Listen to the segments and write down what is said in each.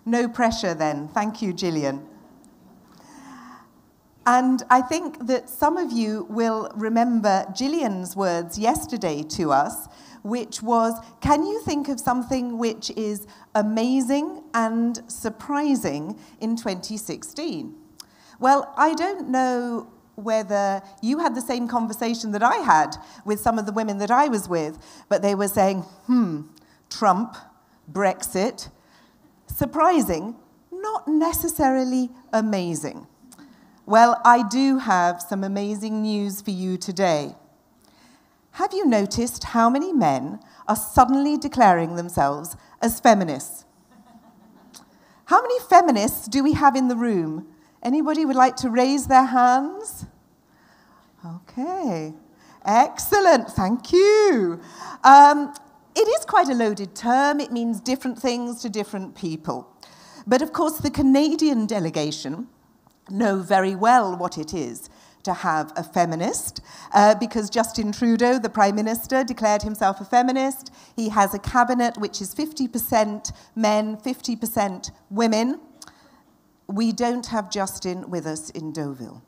No pressure then. Thank you, Gillian. And I think that some of you will remember Gillian's words yesterday to us, which was, can you think of something which is amazing and surprising in 2016? Well, I don't know whether you had the same conversation that I had with some of the women that I was with, but they were saying, Trump, Brexit, surprising, not necessarily amazing. Well, I do have some amazing news for you today. Have you noticed how many men are suddenly declaring themselves as feminists? How many feminists do we have in the room? Anybody would like to raise their hands? Okay, excellent, thank you. It is quite a loaded term. It means different things to different people. But of course, the Canadian delegation know very well what it is to have a feminist, because Justin Trudeau, the Prime Minister, declared himself a feminist. He has a cabinet which is 50% men, 50% women. We don't have Justin with us in Deauville.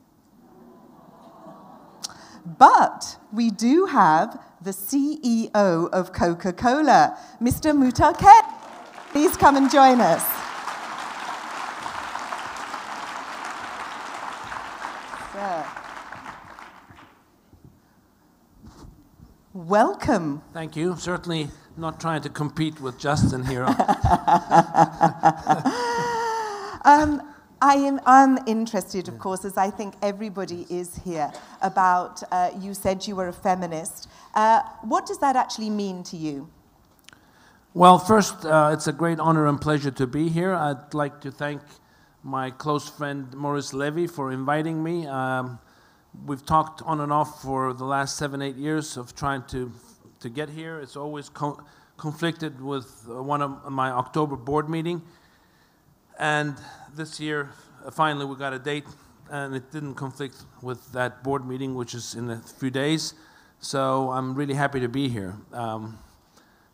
But we do have the CEO of Coca-Cola, Mr. Muhtar. Please come and join us. Welcome. Thank you. Certainly not trying to compete with Justin here. I'm interested, of course, as I think everybody is here, about, you said you were a feminist. What does that actually mean to you? Well, first, it's a great honor and pleasure to be here. I'd like to thank my close friend Maurice Levy for inviting me. We've talked on and off for the last 7-8 years of trying to get here. It's always conflicted with one of my October board meeting. And this year, finally, we got a date, and it didn't conflict with that board meeting, which is in a few days. So I'm really happy to be here.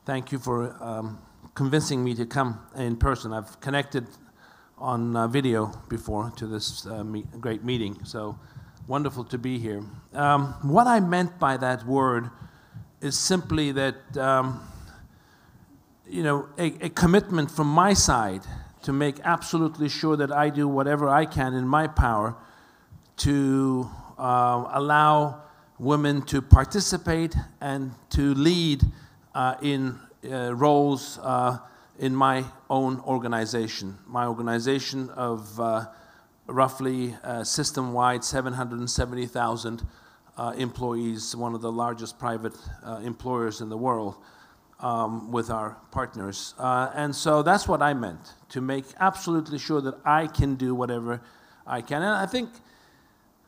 Thank you for convincing me to come in person. I've connected on video before to this great meeting. So wonderful to be here. What I meant by that word is simply that, a commitment from my side to make absolutely sure that I do whatever I can in my power to allow women to participate and to lead in roles in my own organization. My organization of roughly system-wide 770,000 employees, one of the largest private employers in the world with our partners. And so that's what I meant, to make absolutely sure that I can do whatever I can. And I think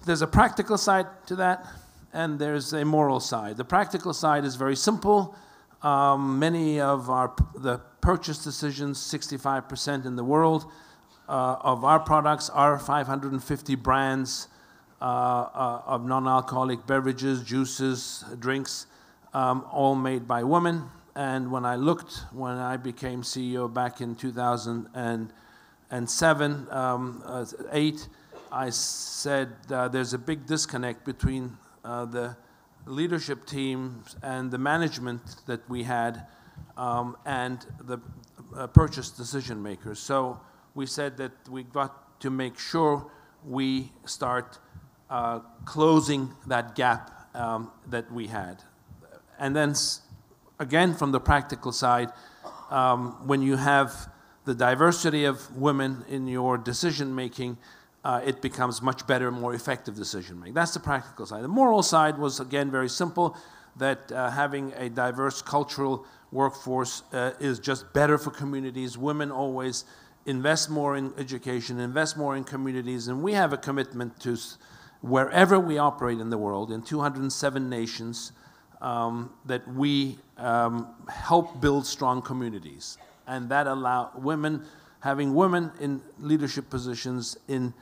there's a practical side to that, and there's a moral side. The practical side is very simple. Many of the purchase decisions, 65% in the world, of our products are 550 brands of non-alcoholic beverages, juices, drinks, all made by women. And when I when I became CEO back in 2007, 8, I said there's a big disconnect between the leadership teams and the management that we had and the purchase decision makers. So we said that we got to make sure we start closing that gap that we had. And then again, from the practical side, when you have the diversity of women in your decision making, it becomes much better, more effective decision making. That's the practical side. The moral side was, again, very simple, that having a diverse cultural workforce is just better for communities. Women always invest more in education, invest more in communities, and we have a commitment to wherever we operate in the world, in 207 nations, that we help build strong communities. And that having women in leadership positions, in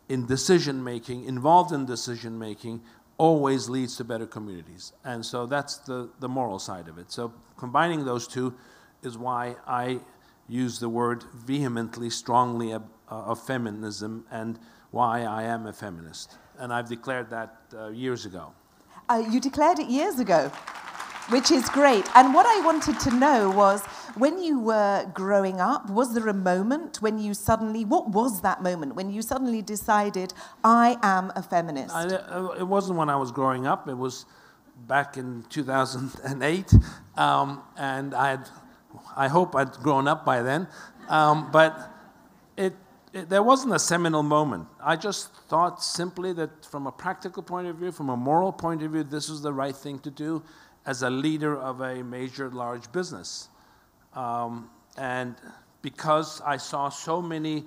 decision-making, involved in decision-making, always leads to better communities. And so that's the moral side of it. So combining those two is why I use the word vehemently, strongly of feminism and why I am a feminist. And I've declared that years ago. You declared it years ago, which is great. And what I wanted to know was, when you were growing up, was there a moment when you suddenly, what was that moment when you suddenly decided, I am a feminist? It wasn't when I was growing up. It was back in 2008. And I hope I'd grown up by then. But there wasn't a seminal moment. I just thought simply that from a practical point of view, from a moral point of view, this was the right thing to do as a leader of a major, large business. And because I saw so many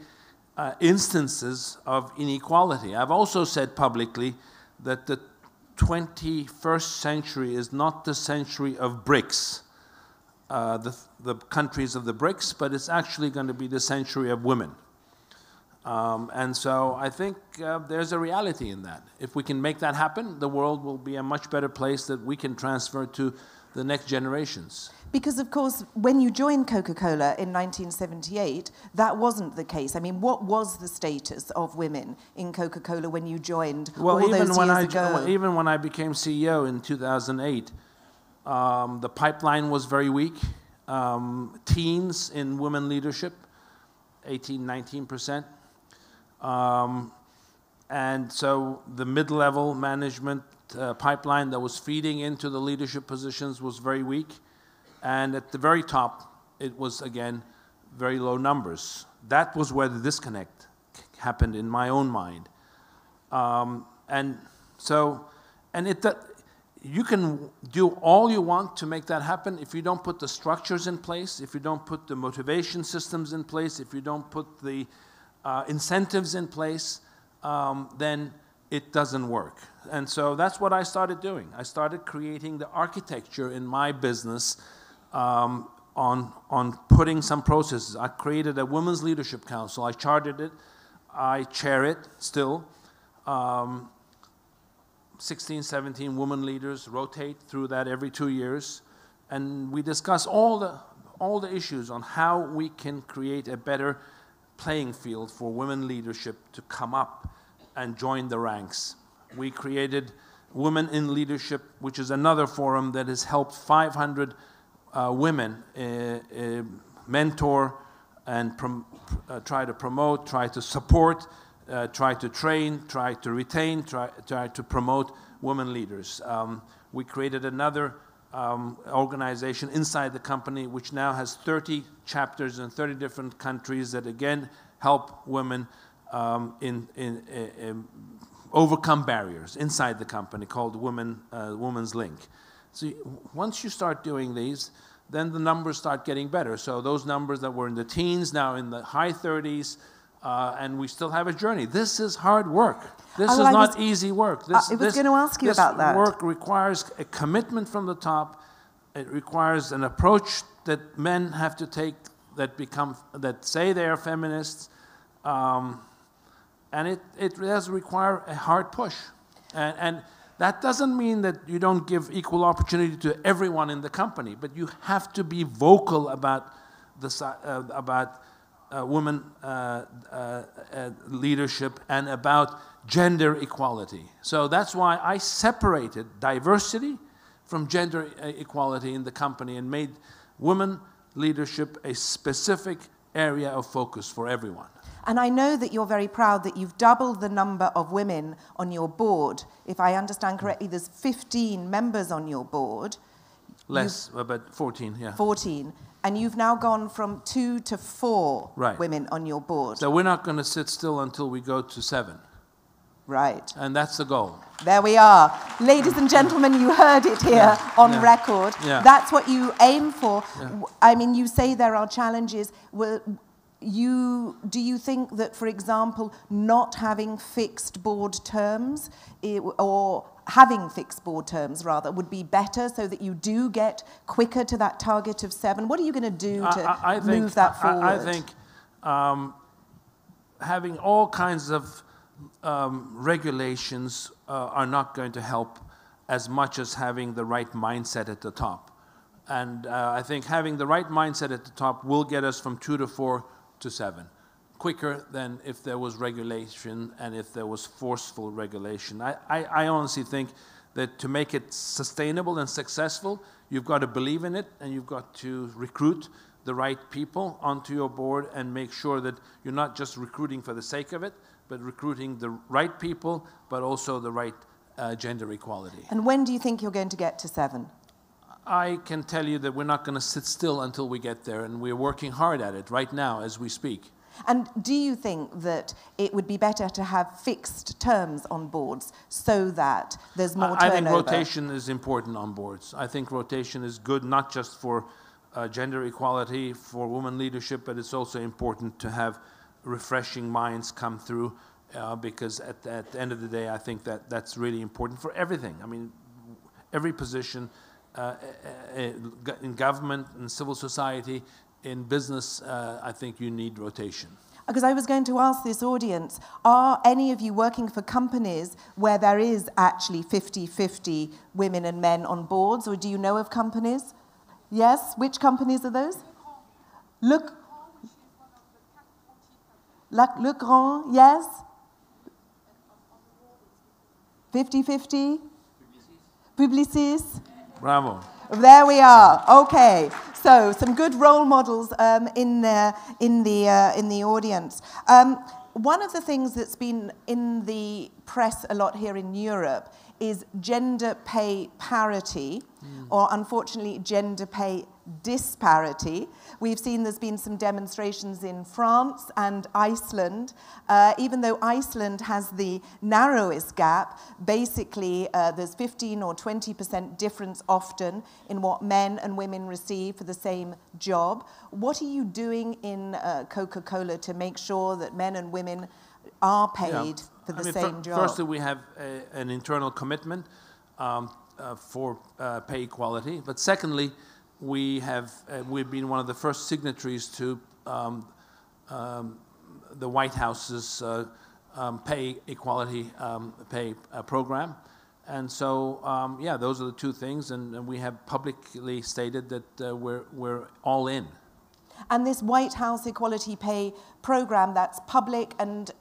instances of inequality. I've also said publicly that the 21st century is not the century of BRICS, the countries of the BRICS, but it's actually going to be the century of women. And so I think there's a reality in that. If we can make that happen, the world will be a much better place that we can transfer to the next generations. Because, of course, when you joined Coca-Cola in 1978, that wasn't the case. I mean, what was the status of women in Coca-Cola when you joined all those years ago? Even when I became CEO in 2008, the pipeline was very weak. Teens in women leadership, 18–19%. And so the mid-level management pipeline that was feeding into the leadership positions was very weak. And at the very top, it was, again, very low numbers. That was where the disconnect happened in my own mind. You can do all you want to make that happen. If you don't put the structures in place, if you don't put the motivation systems in place, if you don't put the incentives in place, then it doesn't work. And so that's what I started doing. I started creating the architecture in my business on putting some processes. I created a Women's Leadership Council. I chartered it. I chair it still. 16, 17 women leaders rotate through that every 2 years. And we discuss all the issues on how we can create a better playing field for women leadership to come up and join the ranks. We created Women in Leadership, which is another forum that has helped 500 women mentor and try to promote, try to support, try to train, try to retain, try to promote women leaders. We created another organization inside the company which now has 30 chapters in 30 different countries that again help women overcome barriers inside the company, called Women's Link. So once you start doing these, then the numbers start getting better. So those numbers that were in the teens, now in the high 30s, and we still have a journey. This is hard work. This is not easy work. I was going to ask you about that. This work requires a commitment from the top. It requires an approach that men have to take that say they are feminists. And it does require a hard push. And that doesn't mean that you don't give equal opportunity to everyone in the company, but you have to be vocal about women leadership and about gender equality. So that's why I separated diversity from gender equality in the company and made women leadership a specific area of focus for everyone. And I know that you're very proud that you've doubled the number of women on your board. If I understand correctly, there's 15 members on your board. Less, but 14, yeah. 14. And you've now gone from 2 to 4 right. women on your board. So we're not going to sit still until we go to 7. Right. And that's the goal. There we are. Ladies and gentlemen, you heard it here on record. Yeah. That's what you aim for. Yeah. I mean, you say there are challenges. Do you think that, for example, not having fixed board terms, or having fixed board terms, rather, would be better so that you do get quicker to that target of 7? What are you going to do to move that forward? I think having all kinds of regulations are not going to help as much as having the right mindset at the top. And I think having the right mindset at the top will get us from 2 to 4 to 7, quicker than if there was regulation and if there was forceful regulation. I honestly think that to make it sustainable and successful, you've got to believe in it, and you've got to recruit the right people onto your board and make sure that you're not just recruiting for the sake of it, but recruiting the right people, but also the right gender equality. And when do you think you're going to get to 7? I can tell you that we're not going to sit still until we get there, and we're working hard at it right now as we speak. And do you think that it would be better to have fixed terms on boards so that there's more turnover? I think rotation is important on boards. I think rotation is good not just for gender equality, for women leadership, but it's also important to have refreshing minds come through because at the end of the day, I think that that's really important for everything. I mean, every position in government, in civil society, in business, I think you need rotation. Because I was going to ask this audience, are any of you working for companies where there is actually 50-50 women and men on boards, or do you know of companies? Yes? Which companies are those? Le Grand, yes? 50-50? Publicis? Bravo. There we are. Okay. So some good role models in the audience. One of the things that's been in the press a lot here in Europe is gender pay parity, or unfortunately gender pay disparity. We've seen there's been some demonstrations in France and Iceland. Even though Iceland has the narrowest gap, basically there's 15 or 20% difference often in what men and women receive for the same job. What are you doing in Coca-Cola to make sure that men and women are paid for the same job? Firstly, we have an internal commitment for pay equality. But secondly, we've been one of the first signatories to the White House's pay equality pay program. And so, yeah, those are the two things. And we have publicly stated that we're all in. And this White House equality pay program, that's public, and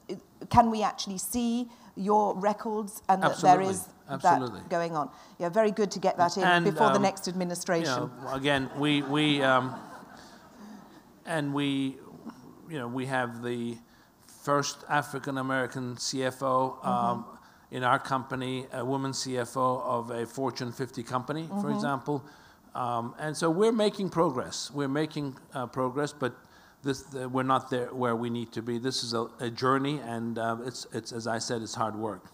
can we actually see your records and that there is that going on? Yeah, very good to get that in and, before the next administration. You know, again, we have the first African American CFO in our company, a woman CFO of a Fortune 50 company, for example. And so we're making progress. We're making progress, but we're not there where we need to be. This is a journey, and it's as I said, it's hard work.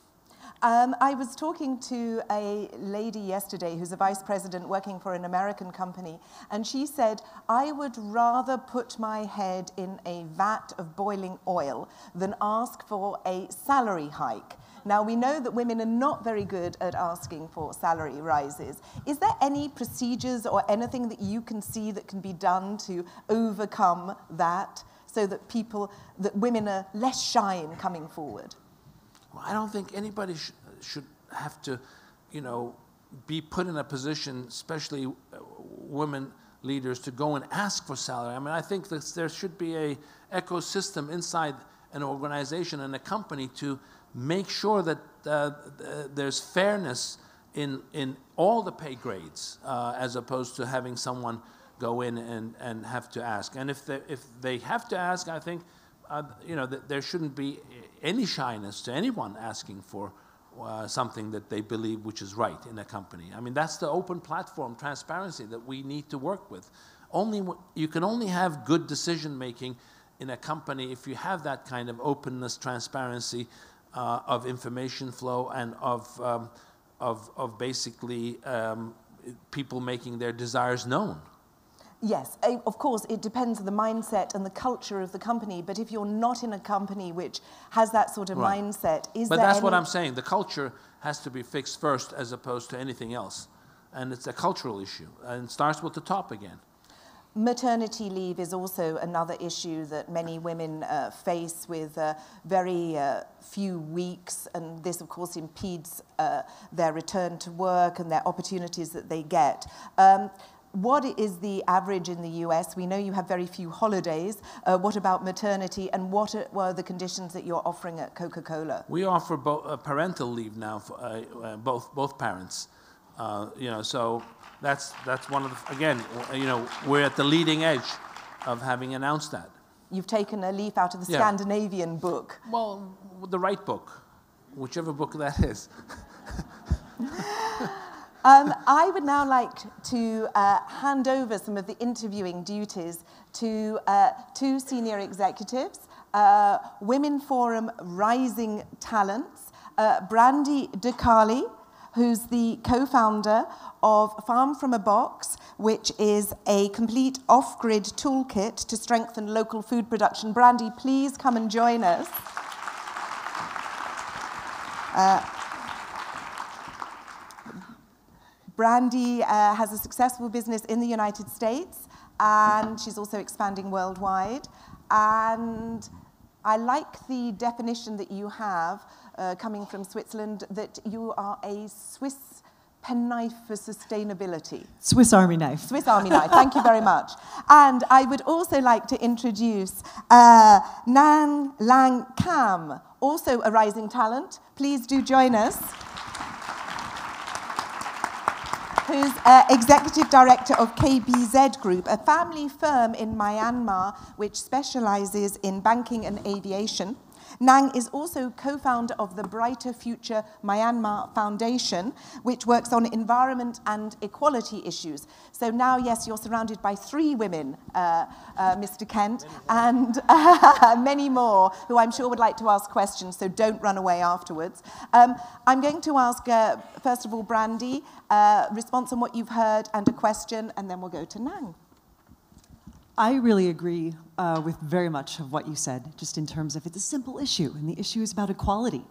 I was talking to a lady yesterday who's a vice president working for an American company, and she said, I would rather put my head in a vat of boiling oil than ask for a salary hike. Now, we know that women are not very good at asking for salary rises. Is there any procedures or anything that you can see that can be done to overcome that so that women are less shy in coming forward? Well, I don't think anybody should have to, be put in a position, especially women leaders, to go and ask for salary. I mean, I think that there should be an ecosystem inside an organization and a company to make sure that there's fairness in all the pay grades, as opposed to having someone go in and have to ask. And if they have to ask, I think that there shouldn't be any shyness to anyone asking for something that they believe which is right in a company. I mean, that's the open platform transparency that we need to work with. You can only have good decision making in a company if you have that kind of openness, transparency, of information flow, and of basically people making their desires known. Yes, of course, it depends on the mindset and the culture of the company, but if you're not in a company which has that sort of mindset, But that's what I'm saying. The culture has to be fixed first as opposed to anything else. And it's a cultural issue, and it starts with the top again. Maternity leave is also another issue that many women face, with very few weeks, and this, of course, impedes their return to work and their opportunities that they get. what is the average in the US? We know you have very few holidays. What about maternity, and what are the conditions that you're offering at Coca-Cola? We offer parental leave now for both parents. So that's one of the, again, we're at the leading edge of having announced that. You've taken a leaf out of the Scandinavian book. Well, the right book, whichever book that is. I would now like to hand over some of the interviewing duties to two senior executives, Women Forum Rising Talents, Brandi DeCarli, who's the co-founder of Farm from a Box, which is a complete off-grid toolkit to strengthen local food production. Brandi, please come and join us. Brandi has a successful business in the United States, and she's also expanding worldwide. And I like the definition that you have, coming from Switzerland, that you are a Swiss penknife for sustainability. Swiss Army knife. Swiss Army knife, thank you very much. And I would also like to introduce Nan Lang Kham, also a rising talent. Please do join us. Who's Executive Director of KBZ Group, a family firm in Myanmar which specializes in banking and aviation. Nang is also co-founder of the Brighter Future Myanmar Foundation, which works on environment and equality issues. So now, yes, you're surrounded by 3 women, Mr. Kent, and many more who I'm sure would like to ask questions, so don't run away afterwards. I'm going to ask, first of all, Brandi, response on what you've heard and a question, and then we'll go to Nang. I really agree with very much of what you said, just in terms of it's a simple issue, and the issue is about equality.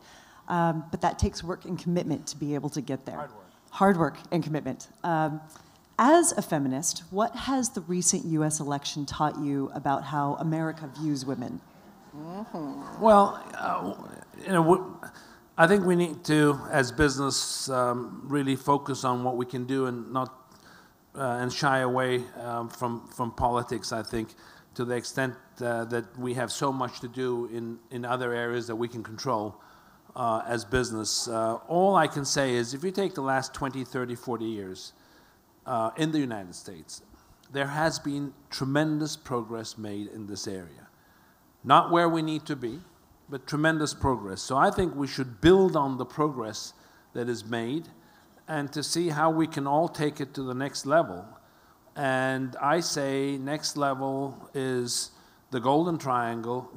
But that takes work and commitment to be able to get there. Hard work. Hard work and commitment. As a feminist, what has the recent US election taught you about how America views women? Mm-hmm. Well, I think we need to, as business, really focus on what we can do and not and shy away from politics, I think, to the extent that we have so much to do in other areas that we can control as business. All I can say is if you take the last 20, 30, 40 years in the United States, there has been tremendous progress made in this area. Not where we need to be, but tremendous progress. So I think we should build on the progress that is made and to see how we can all take it to the next level. And I say next level is the golden triangle.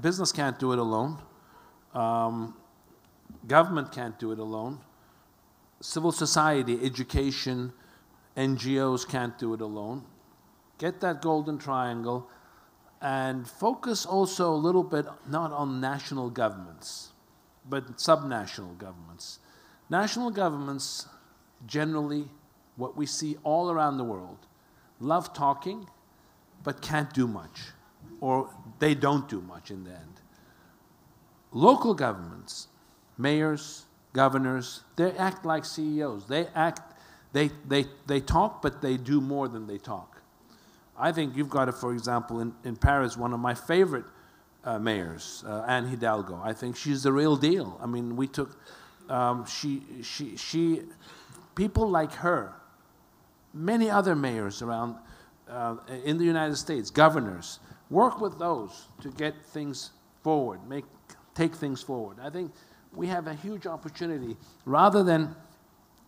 Business can't do it alone. Government can't do it alone. Civil society, education, NGOs can't do it alone. Get that golden triangle and focus also a little bit not on national governments, but subnational governments. National governments, generally, what we see all around the world, love talking, but can't do much, or they don't do much in the end. Local governments, mayors, governors, they act like CEOs. They talk, but they do more than they talk. I think you've got it, for example, in Paris, one of my favorite mayors, Anne Hidalgo. I think she's the real deal. I mean, we took, people like her, many other mayors around in the United States, governors, work with those to get things forward, take things forward. I think we have a huge opportunity, rather than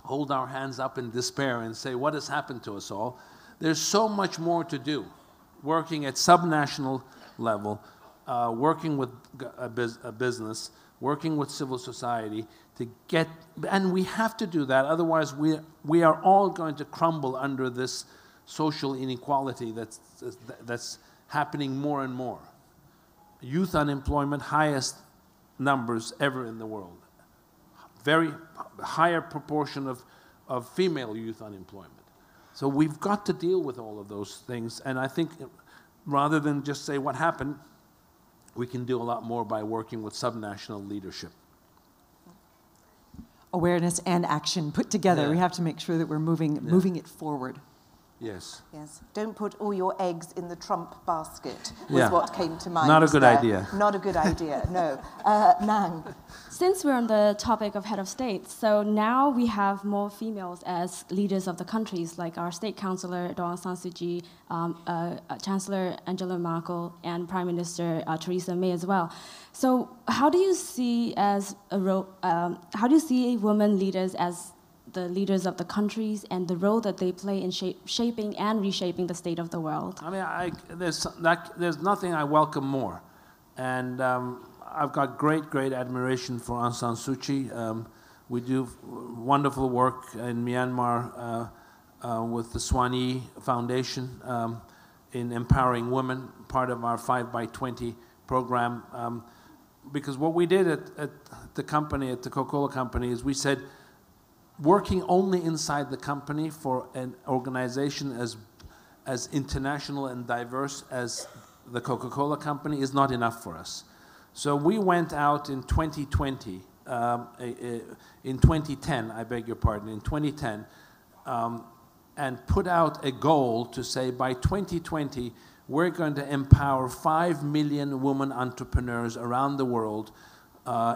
hold our hands up in despair and say, what has happened to us all? There's so much more to do, working at subnational level, working with a business, working with civil society to get, and we have to do that, otherwise we are all going to crumble under this social inequality that's happening more and more. Youth unemployment, highest numbers ever in the world. Very higher proportion of female youth unemployment. So we've got to deal with all of those things, and I think rather than just say what happened, we can do a lot more by working with subnational leadership. Awareness and action put together. Yeah. We have to make sure that we're moving it forward. Yes. Yes. Don't put all your eggs in the Trump basket, was Yeah. what came to mind. Not a good there. idea. Not a good idea, no. Nang. Since we're on the topic of head of state, so now we have more females as leaders of the countries, like our state councillor, Aung San Suu Kyi, Chancellor Angela Merkel, and Prime Minister Theresa May as well. So how do you see women leaders as the leaders of the countries and the role that they play in shaping and reshaping the state of the world? I mean, there's nothing I welcome more. And I've got great admiration for Aung San Suu Kyi. We do wonderful work in Myanmar with the Swan Yi Foundation in empowering women, part of our 5x20 program. Because what we did at the company, at the Coca-Cola company, is we said, working only inside the company for an organization as international and diverse as the Coca-Cola company is not enough for us. So we went out in 2020, in 2010, I beg your pardon, in 2010, and put out a goal to say by 2020, we're going to empower 5 million women entrepreneurs around the world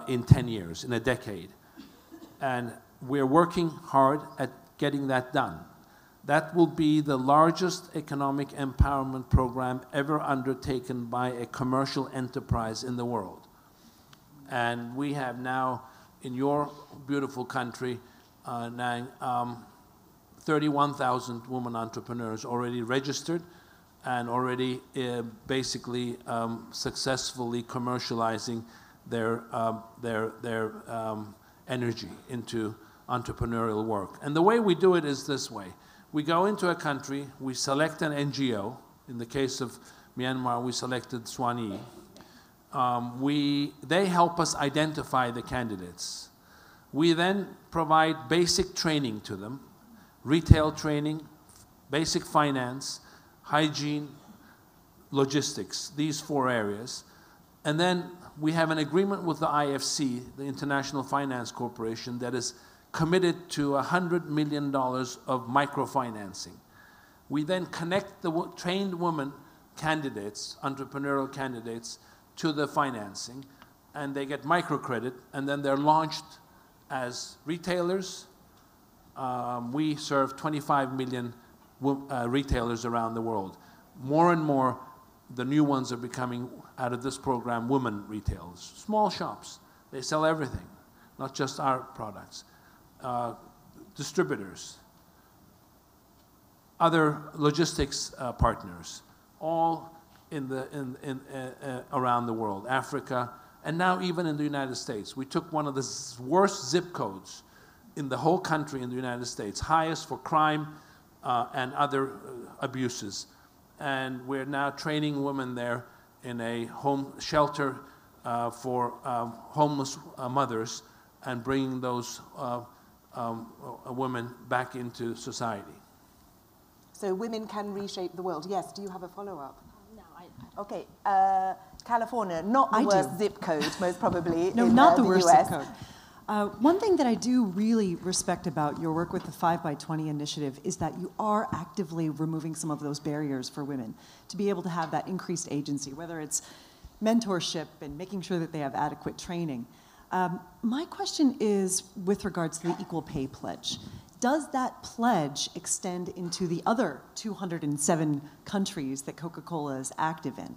in 10 years, in a decade. And we're working hard at getting that done. That will be the largest economic empowerment program ever undertaken by a commercial enterprise in the world. And we have now, in your beautiful country, 31,000 women entrepreneurs already registered and already basically successfully commercializing their energy into entrepreneurial work. And the way we do it is this way. We go into a country, we select an NGO. In the case of Myanmar, we selected Swan Yi. They help us identify the candidates. We then provide basic training to them, retail training, basic finance, hygiene, logistics, these 4 areas. And then we have an agreement with the IFC, the International Finance Corporation, that is committed to $100 million of microfinancing. We then connect the trained women candidates, entrepreneurial candidates, to the financing, and they get microcredit, and then they're launched as retailers. We serve 25 million retailers around the world. More and more, the new ones are becoming, out of this program, women retailers. Small shops. They sell everything, not just our products. Distributors, other logistics partners, all around the world, Africa, and now even in the United States. We took one of the worst zip codes in the whole country in the United States, highest for crime and other abuses. And we're now training women there in a home shelter for homeless mothers and bringing those women back into society. So women can reshape the world. Yes, do you have a follow-up? No, Okay, California, not the worst zip code, most probably, no, in not the the worst US. zip code. One thing that I do really respect about your work with the 5x20 initiative is that you are actively removing some of those barriers for women to be able to have that increased agency, whether it's mentorship and making sure that they have adequate training. My question is with regards to the Equal Pay Pledge. Does that pledge extend into the other 207 countries that Coca-Cola is active in?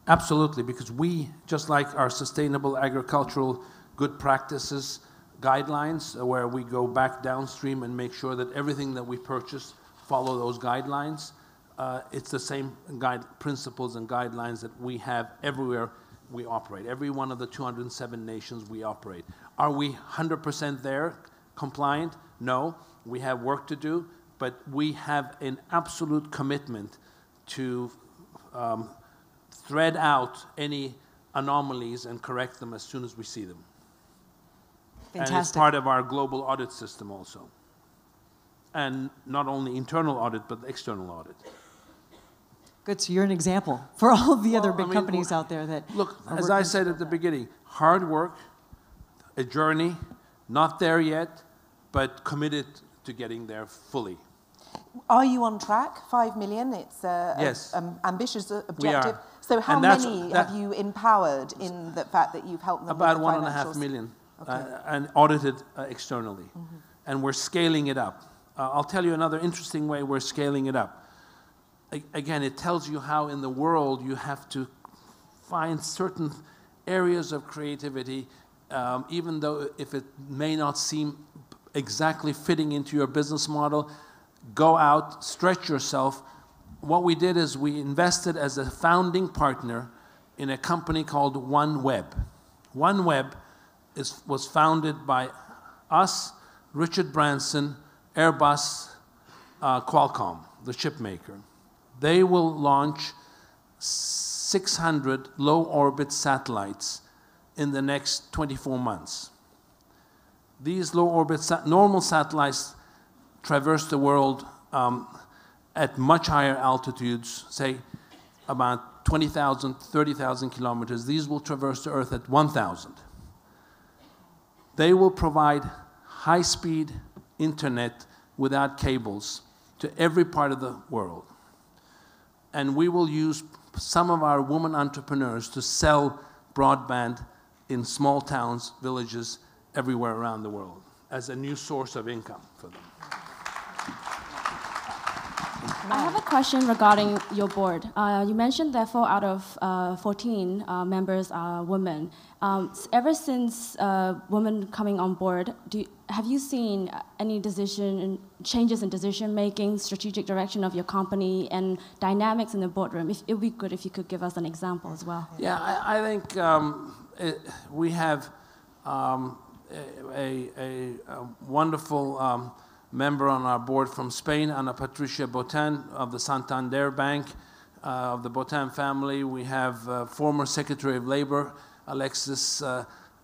Absolutely, because we, just like our sustainable agricultural good practices guidelines, where we go back downstream and make sure that everything that we purchase follow those guidelines, it's the same principles and guidelines that we have everywhere we operate. Every one of the 207 nations we operate. Are we 100% there, compliant? No, we have work to do, but we have an absolute commitment to thread out any anomalies and correct them as soon as we see them. Fantastic. And it's part of our global audit system also. And not only internal audit, but external audit. Good, so you're an example for all of the other big companies out there that... Look, as I said at the beginning, hard work, a journey, not there yet, but committed to getting there fully. Are you on track? 5 million, it's yes. an ambitious objective. We are. So how many have you empowered in the fact that you've helped them about with the 1.5 million, okay. And audited externally. Mm-hmm. And we're scaling it up. I'll tell you another interesting way we're scaling it up. Again, it tells you how in the world you have to find certain areas of creativity, even though if it may not seem exactly fitting into your business model, go out, stretch yourself. What we did is we invested as a founding partner in a company called OneWeb. OneWeb was founded by us, Richard Branson, Airbus, Qualcomm, the chip maker. They will launch 600 low-orbit satellites in the next 24 months. These low-orbit, normal satellites traverse the world at much higher altitudes, say about 20,000, 30,000 kilometers. These will traverse the Earth at 1,000. They will provide high-speed internet without cables to every part of the world. And we will use some of our women entrepreneurs to sell broadband in small towns, villages, everywhere around the world as a new source of income for them. I have a question regarding your board. You mentioned that 4 out of 14 members are women. Ever since women coming on board, have you seen any changes in decision-making, strategic direction of your company, and dynamics in the boardroom? It would be good if you could give us an example as well. Yeah, I think we have a wonderful member on our board from Spain, Ana Patricia Botan of the Santander Bank, of the Botan family. We have former Secretary of Labor, Alexis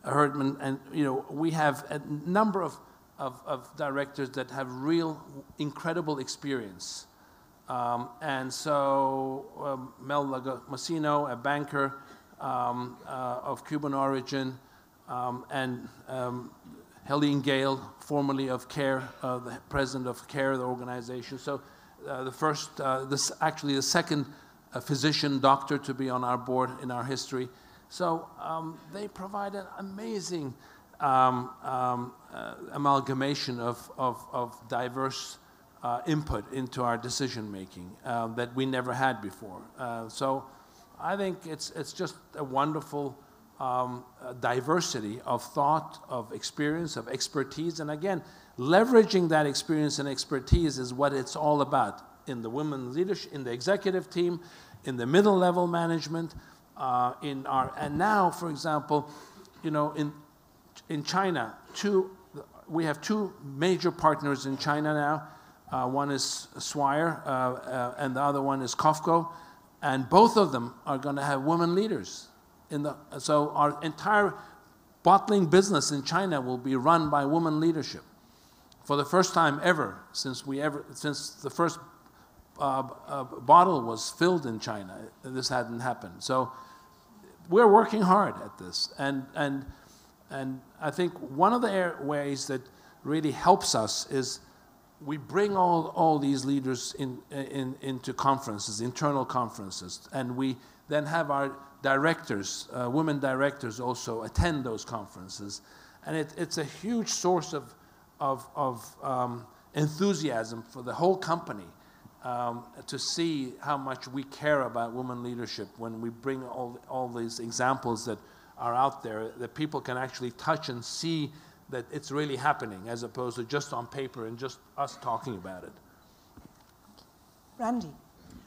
Herdman, and we have a number of directors that have real incredible experience. And so Mel Lagomasino, a banker of Cuban origin, and Helene Gale, formerly of CARE, the president of CARE, the organization. So the second physician doctor to be on our board in our history. So they provide an amazing amalgamation of diverse input into our decision making that we never had before. So I think it's just a wonderful diversity of thought, of experience, of expertise, and again, leveraging that experience and expertise is what it's all about in the women leadership, in the executive team, in the middle level management, and now, for example, in China, we have 2 major partners in China now. One is Swire, and the other one is COFCO, and both of them are going to have women leaders. So our entire bottling business in China will be run by women leadership for the first time ever since the first bottle was filled in China. This hadn't happened. So we're working hard at this, and I think one of the ways that really helps us is we bring all these leaders into conferences, internal conferences, and we then have our directors, women directors, also attend those conferences, and it's a huge source of enthusiasm for the whole company to see how much we care about women leadership when we bring all these examples that are out there that people can actually touch and see that it's really happening, as opposed to just on paper and just us talking about it. Brandi.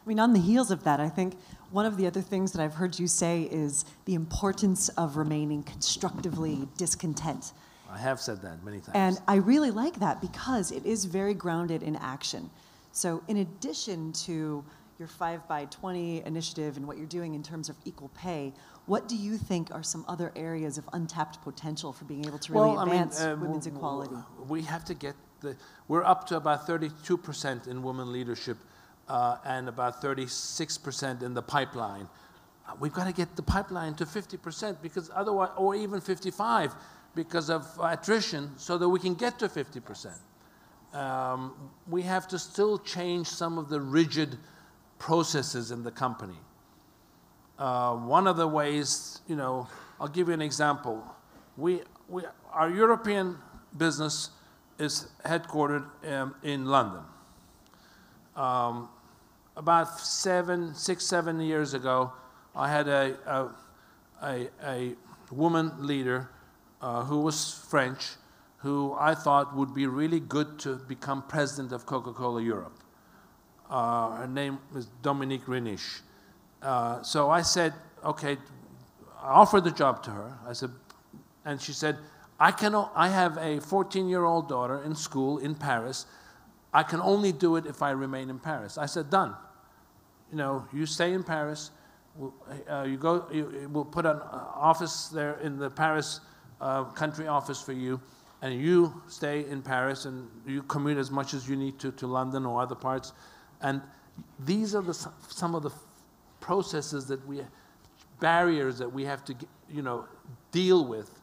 I mean, on the heels of that, I think one of the other things that I've heard you say is the importance of remaining constructively discontent. I have said that many times. And I really like that because it is very grounded in action. So in addition to your 5x20 initiative and what you're doing in terms of equal pay, what do you think are some other areas of untapped potential for being able to really advance women's equality? We have to get we're up to about 32% in women leadership and about 36% in the pipeline. We've got to get the pipeline to 50% because otherwise, or even 55% because of attrition, so that we can get to 50%. we have to still change some of the rigid processes in the company. One of the ways, I'll give you an example. Our European business is headquartered in London. About 7 years ago, I had a woman leader who was French, who I thought would be really good to become president of Coca-Cola Europe. Her name was Dominique Reniche. So I said, okay, I offered the job to her. I said, and she said, I have a 14-year-old daughter in school in Paris. I can only do it if I remain in Paris. I said, done. You stay in Paris. We'll put an office there in the Paris country office for you, and you stay in Paris, and you commute as much as you need to London or other parts. And these are some of the processes barriers that we have to, deal with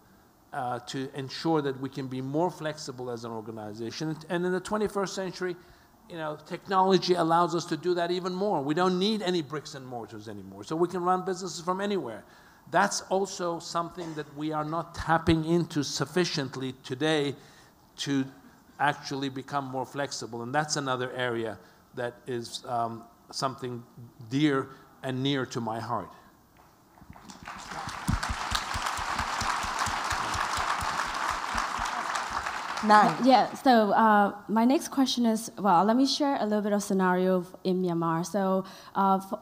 to ensure that we can be more flexible as an organization. And in the 21st century, technology allows us to do that even more. We don't need any bricks and mortars anymore, so we can run businesses from anywhere. That's also something that we are not tapping into sufficiently today to actually become more flexible. And that's another area that is something dear and near to my heart. Yeah, so my next question is, let me share a little bit of scenario in Myanmar. So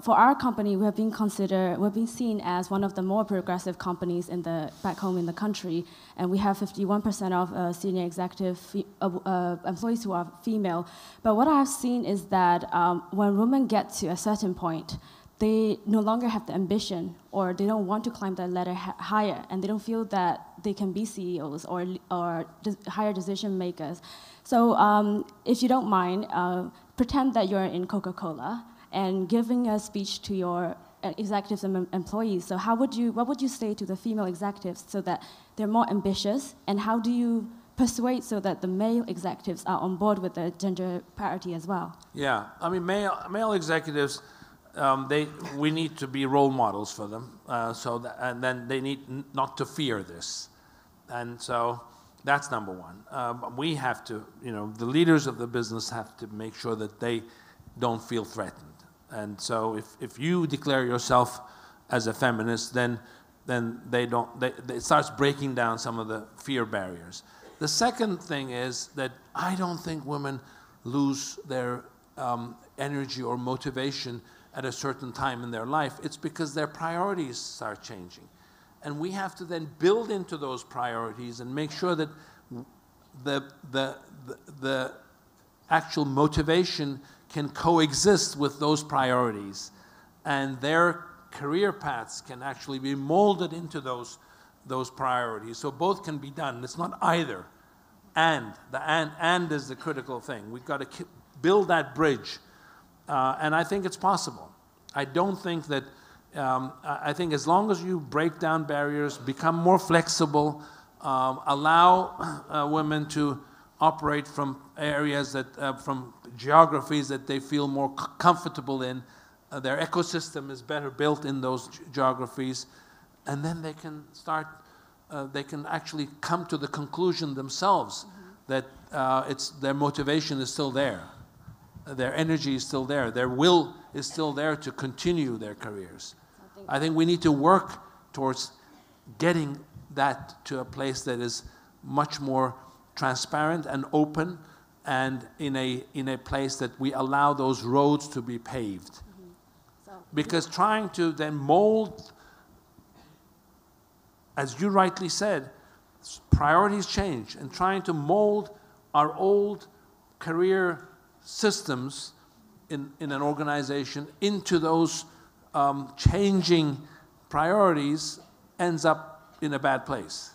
for our company, we've been seen as one of the more progressive companies back home in the country, and we have 51% of senior executive employees who are female. But what I've seen is that when women get to a certain point, they no longer have the ambition, or they don't want to climb the ladder higher, and they don't feel that they can be CEOs or higher decision makers. So if you don't mind, pretend that you're in Coca-Cola and giving a speech to your executives and employees. So what would you say to the female executives so that they're more ambitious, and how do you persuade so that the male executives are on board with the gender parity as well? Yeah, I mean, male executives, we need to be role models for them, and then they need not to fear this, and so that's number one. We have to, the leaders of the business have to make sure that they don't feel threatened, and so if you declare yourself as a feminist, then it starts breaking down some of the fear barriers. The second thing is that I don't think women lose their energy or motivation at a certain time in their life. It's because their priorities start changing. And we have to then build into those priorities and make sure that the actual motivation can coexist with those priorities. And their career paths can actually be molded into those priorities. So both can be done. It's not either. And is the critical thing. We've got to build that bridge. And I think it's possible. I don't think that, I think as long as you break down barriers, become more flexible, allow women to operate from areas from geographies that they feel more comfortable in, their ecosystem is better built in those geographies, and then they can start, they can actually come to the conclusion themselves that their motivation is still there. Their energy is still there. Their will is still there to continue their careers. I think we need to work towards getting that to a place that is much more transparent and open, and in a place that we allow those roads to be paved. Because trying to then mold, as you rightly said, priorities change, and trying to mold our old career systems in an organization into those changing priorities ends up in a bad place.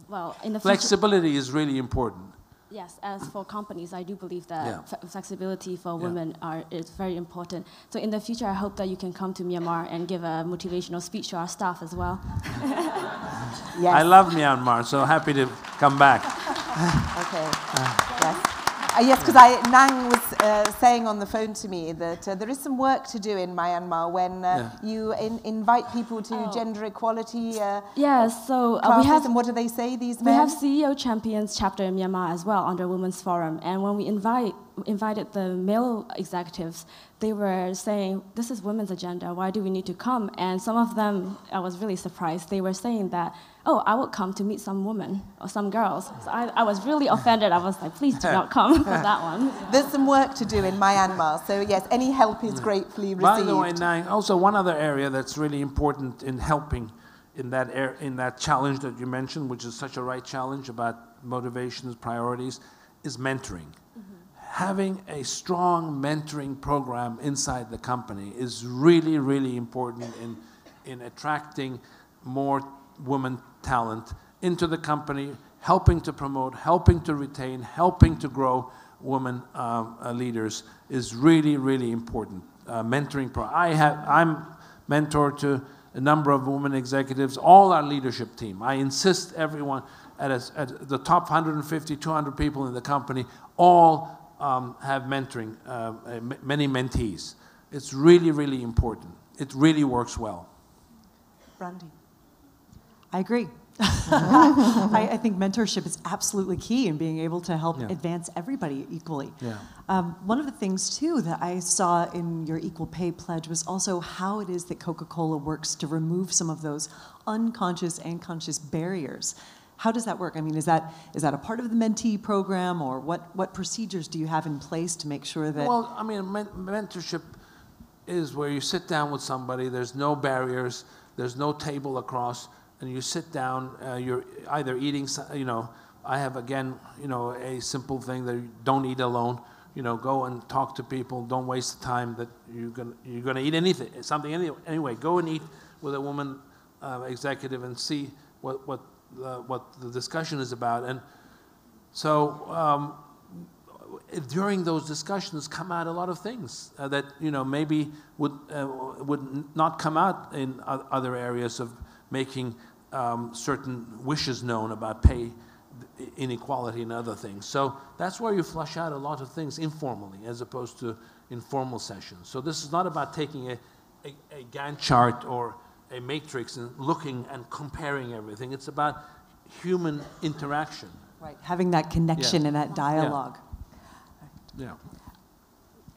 Well, in the flexibility is really important. Yes, as for companies, I do believe that flexibility for women is very important. So in the future, I hope that you can come to Myanmar and give a motivational speech to our staff as well. Yes. I love Myanmar, so happy to come back. Okay. Yes. Yes, because Nang was saying on the phone to me that there is some work to do in Myanmar when you invite people to gender equality so classes, we have, and what do they say, these men? We have CEO Champions chapter in Myanmar as well under Women's Forum, and when we invited the male executives, they were saying, this is women's agenda, why do we need to come? And some of them, I was really surprised, they were saying that, oh, I would come to meet some women or some girls. So I was really offended. I was like, please do not come for that one. There's some work to do in Myanmar, so yes, any help is gratefully received. By the way, Nang, also one other area that's really important in helping in that challenge that you mentioned, which is such a right challenge about motivations, priorities, is mentoring. Having a strong mentoring program inside the company is really, really important in attracting more women talent into the company, helping to promote, helping to retain, helping to grow women leaders is really, really important. Mentoring I'm mentor to a number of women executives, all our leadership team. I insist everyone at the top 150, 200 people in the company all have mentoring, many mentees. It's really, really important. It really works well. Brandi. I agree. I think mentorship is absolutely key in being able to help advance everybody equally. Yeah. One of the things, too, that I saw in your equal pay pledge was also how it is that Coca-Cola works to remove some of those unconscious and conscious barriers. How does that work? I mean, is that a part of the mentee program, or what procedures do you have in place to make sure that... Well, I mean, mentorship is where you sit down with somebody, there's no barriers, there's no table across, and you sit down, you're either eating, I have, again, a simple thing that you don't eat alone, go and talk to people, don't waste the time that you're gonna eat something anyway. Go and eat with a woman executive and see what the discussion is about. And so during those discussions come out a lot of things that maybe would not come out in other areas of making certain wishes known about pay inequality and other things. So that's where you flush out a lot of things informally as opposed to informal sessions. So this is not about taking a Gantt chart or a matrix and looking and comparing everything. It's about human interaction. Right, having that connection and that dialogue. Yeah.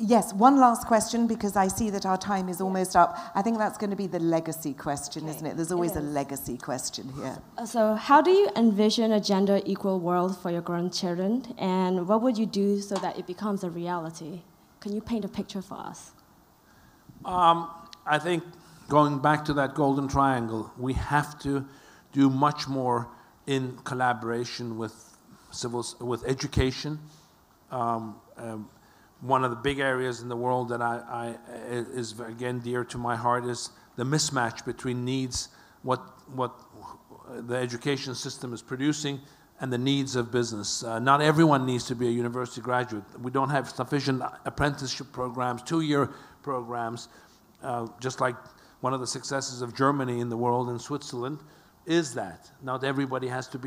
Yes, one last question, because I see that our time is almost up. I think that's going to be the legacy question, isn't it? There's always a legacy question here. So how do you envision a gender equal world for your grandchildren, and what would you do so that it becomes a reality? Can you paint a picture for us? I think going back to that golden triangle, we have to do much more in collaboration with education. One of the big areas in the world that is again dear to my heart is the mismatch between needs, what the education system is producing, and the needs of business. Not everyone needs to be a university graduate. We don't have sufficient apprenticeship programs, 2-year programs, just like one of the successes of Germany in the world and Switzerland is that. Not everybody has to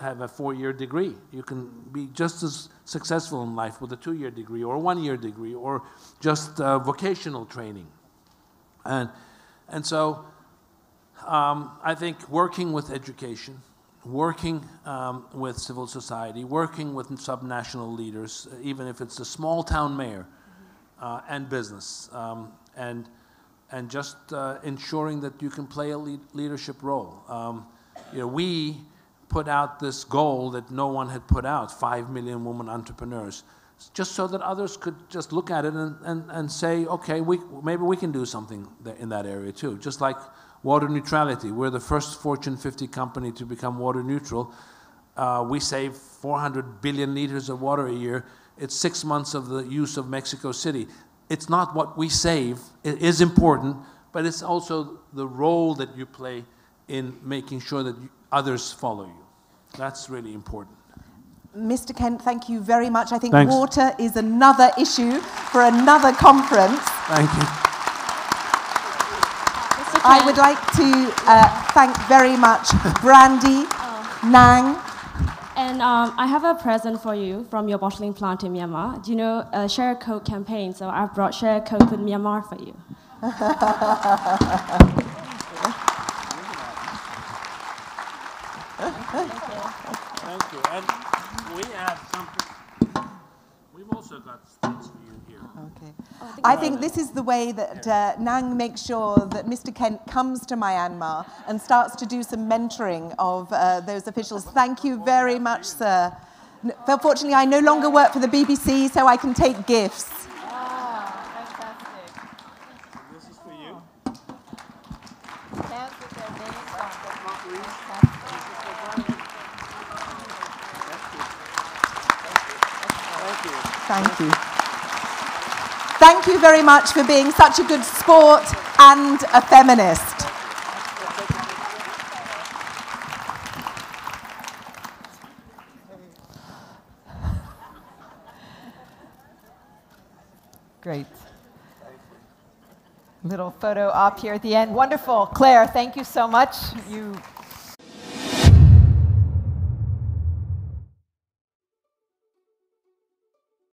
have a 4-year degree. You can be just as successful in life with a 2-year degree or a 1-year degree or just vocational training. And so I think working with education, working with civil society, working with subnational leaders, even if it's a small town mayor, and business, and just ensuring that you can play a leadership role. We put out this goal that no one had put out, 5 million women entrepreneurs, just so that others could just look at it and say, okay, maybe we can do something in that area too. Just like water neutrality. We're the first Fortune 50 company to become water neutral. We save 400 billion liters of water a year. It's 6 months of the use of Mexico City. It's not what we save. It is important, but it's also the role that you play in making sure that others follow you. That's really important. Mr. Kent, thank you very much. I think Thanks. Water is another issue for another conference. Thank you. I would like to thank very much Brandi, Nang, And I have a present for you from your bottling plant in Myanmar. Do you know Share a Coke campaign? So I've brought Share a Coke with Myanmar for you. Thank you. And we have something. We've also got things for you here. Okay. I think this is the way that Nang makes sure that Mr. Kent comes to Myanmar and starts to do some mentoring of those officials. Thank you very much, sir. Unfortunately, I no longer work for the BBC, so I can take gifts. Fantastic. This is for you. Hands with their names on them. Thank you. Thank you very much for being such a good sport and a feminist. Great. Little photo op here at the end. Wonderful. Claire, thank you so much. You